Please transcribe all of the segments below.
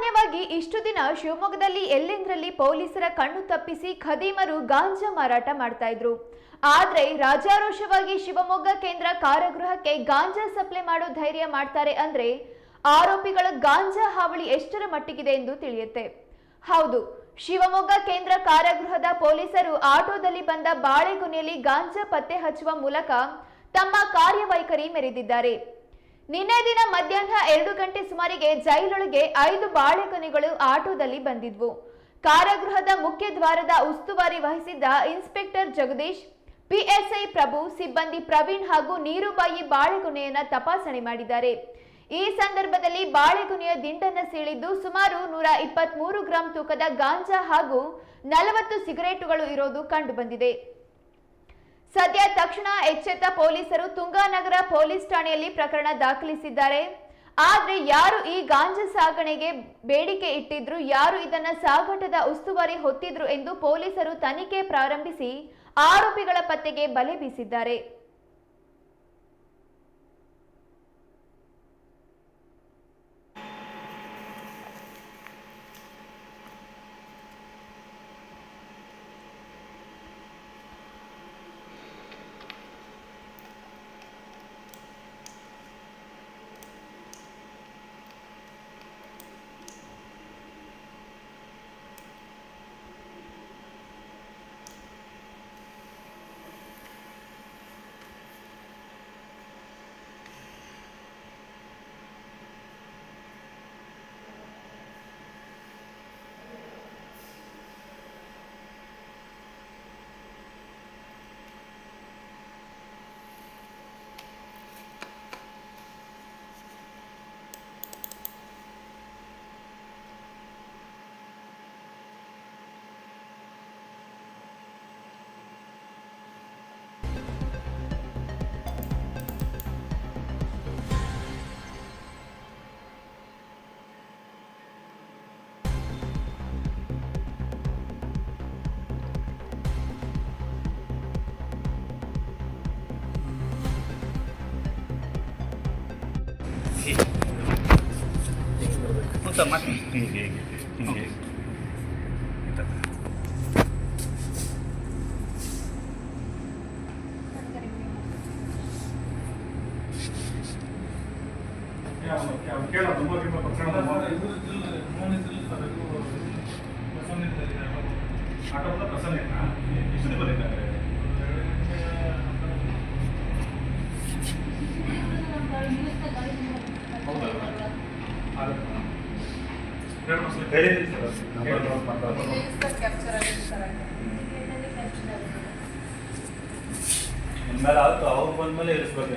ಸಾಮಾನ್ಯವಾಗಿ ಇಷ್ಟು ದಿನ ಶಿವಮೊಗ್ಗದಲ್ಲಿ ಎಲ್ಲೆಂದರಲ್ಲಿ ಪೊಲೀಸರ ಕಣ್ಣು ತಪ್ಪಿಸಿ ಖದೀಮರು ಗಾಂಜಾ ಮಾರಾಟ ಮಾಡ್ತಾ ಇದ್ರು. ಆದ್ರೆ ರಾಜಾರೋಷವಾಗಿ ಶಿವಮೊಗ್ಗ ಕೇಂದ್ರ ಕಾರಾಗೃಹಕ್ಕೆ ಗಾಂಜಾ ಸಪ್ಲೈ ಮಾಡೋ ಧೈರ್ಯ ಮಾಡ್ತಾರೆ ಅಂದ್ರೆ ಆರೋಪಿಗಳ ಗಾಂಜಾ ಹಾವಳಿ ಎಷ್ಟರ ಮಟ್ಟಿಗಿದೆ ಎಂದು ತಿಳಿಯುತ್ತೆ. ಹೌದು, ಶಿವಮೊಗ್ಗ ಕೇಂದ್ರ ಕಾರಾಗೃಹದ ಪೊಲೀಸರು ಆಟೋದಲ್ಲಿ ಬಂದ ಬಾಳೆಗೊನೆಯಲ್ಲಿ ಗಾಂಜಾ ಪತ್ತೆ ಹಚ್ಚುವ ಮೂಲಕ ತಮ್ಮ ಕಾರ್ಯವೈಖರಿ ಮೆರೆದಿದ್ದಾರೆ. ನಿನ್ನೆ ದಿನ ಮಧ್ಯಾಹ್ನ 2 ಗಂಟೆ ಸುಮಾರಿಗೆ ಜೈಲೊಳಗೆ 5 ಬಾಳೆಗೊನೆಗಳು ಆಟೋದಲ್ಲಿ ಬಂದಿದ್ವು. ಕಾರಾಗೃಹದ ಮುಖ್ಯ ದ್ವಾರದ ಉಸ್ತುವಾರಿ ವಹಿಸಿದ್ದ ಇನ್ಸ್ಪೆಕ್ಟರ್ ಜಗದೀಶ್, ಪಿಎಸ್ಐ ಪ್ರಭು, ಸಿಬ್ಬಂದಿ ಪ್ರವೀಣ್ ಹಾಗೂ ನೀರುಬಾಯಿ ಬಾಳೆಗೊನೆಯನ್ನ ತಪಾಸಣೆ ಮಾಡಿದ್ದಾರೆ. ಈ ಸಂದರ್ಭದಲ್ಲಿ ಬಾಳೆಗೊನೆಯ ದಿಂಡನ್ನ ಸೀಳಿದ್ದು ಸುಮಾರು 123 ಗ್ರಾಂ ತೂಕದ ಗಾಂಜಾ ಹಾಗೂ 40 ಸಿಗರೇಟುಗಳು ಇರೋದು ಕಂಡು ಬಂದಿದೆ. ಸದ್ಯ ತಕ್ಷಣ ಎಚ್ಚೆತ್ತ ಪೊಲೀಸರು ತುಂಗಾನಗರ ಪೊಲೀಸ್ ಠಾಣೆಯಲ್ಲಿ ಪ್ರಕರಣ ದಾಖಲಿಸಿದ್ದಾರೆ. ಆದ್ರೆ ಯಾರು ಈ ಗಾಂಜಾ ಸಾಗಣೆಗೆ ಬೇಡಿಕೆ ಇಟ್ಟಿದ್ರು, ಯಾರು ಇದನ್ನ ಸಾಗಾಟದ ಉಸ್ತುವಾರಿ ಹೊತ್ತಿದ್ರು ಎಂದು ಪೊಲೀಸರು ತನಿಖೆ ಪ್ರಾರಂಭಿಸಿ ಆರೋಪಿಗಳ ಪತ್ತೆಗೆ ಬಲೆ ಬೀಸಿದ್ದಾರೆ. ಅವ್ರು ಬಂದ್ಮೇಲೆ ಇರಿಸ್ಬೇಕು.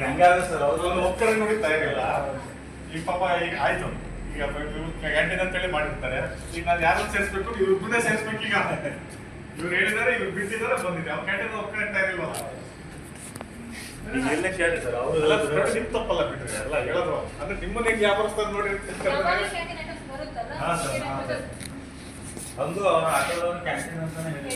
ಹಂಗಾಗ ಸರ್ ಅವ್ರು ಒಕ್ಕಡೆ ನೋಡಿ ತಯಾರಿಲ್ಲ. ಈ ಪಾಪ ಈಗ ಆಯ್ತು, ಈಗ ಗಂಟೆ ಅಂತೇಳಿ ಮಾಡಿರ್ತಾರೆ. ಈಗ ನಾನು ಯಾರನ್ನ ಸೇರಿಸ್ಬೇಕು, ಇವ್ರು ಮುಂದೆ ಸೇರಿಸ್ಬೇಕು. ಈಗ ಇವ್ರು ಹೇಳಿದಾರೆ, ಇವ್ರು ಬಿಟ್ಟಿದ್ದಾರೆ, ಬಂದಿದೆ. ಅವ್ರ ಗಂಟೆ ಒಕ್ಕಡೆ ತಯಾರಿಲ್ವಲ್ಲ. ಎಲ್ಲ ಕೇಳಿ ಸರ್, ಅವ್ರು ನಿಮ್ ತಪ್ಪಲ್ಲ ಬಿಟ್ರೆ ಎಲ್ಲ ಹೇಳೋದು. ಅಂದ್ರೆ ನಿಮ್ಮನ್ನ ಹೆಂಗ್ ವ್ಯಾಪಾರಸ್ಥರು ನೋಡಿ ಒಂದು ಆಟೋದವ್ರು ಕ್ಯಾಂಟೀನ್ ಅಂತಾನೆ ಹೇಳಿ.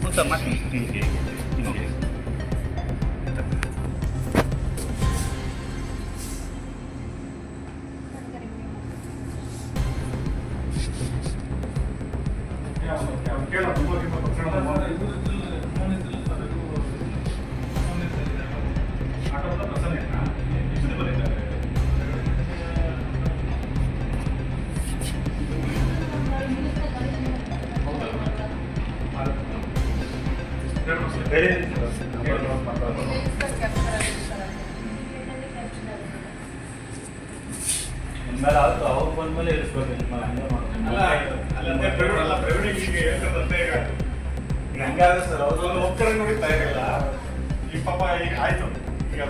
ಊಟ ಮಾಡಿ ಹಿಂಗೆ ಹಿಂಗೆ ಇನ್ಮೇಲೆ ಆಯ್ತು ಅವ್ರು ಬಂದ್ಮೇಲೆ ಇರಿಸ್ಬೇಕು ಇನ್ಮೇಲೆ ಹಂಗೆ ಹಂಗಾದ್ರೆ ಸರ್ ಅವ್ರೊಂದು ಒಕ್ಕರ ನೋಡಿ ತಯಾರಿಲ್ಲ ಈ ಪಾಪ ಈಗ ಆಯ್ತು ಈಗ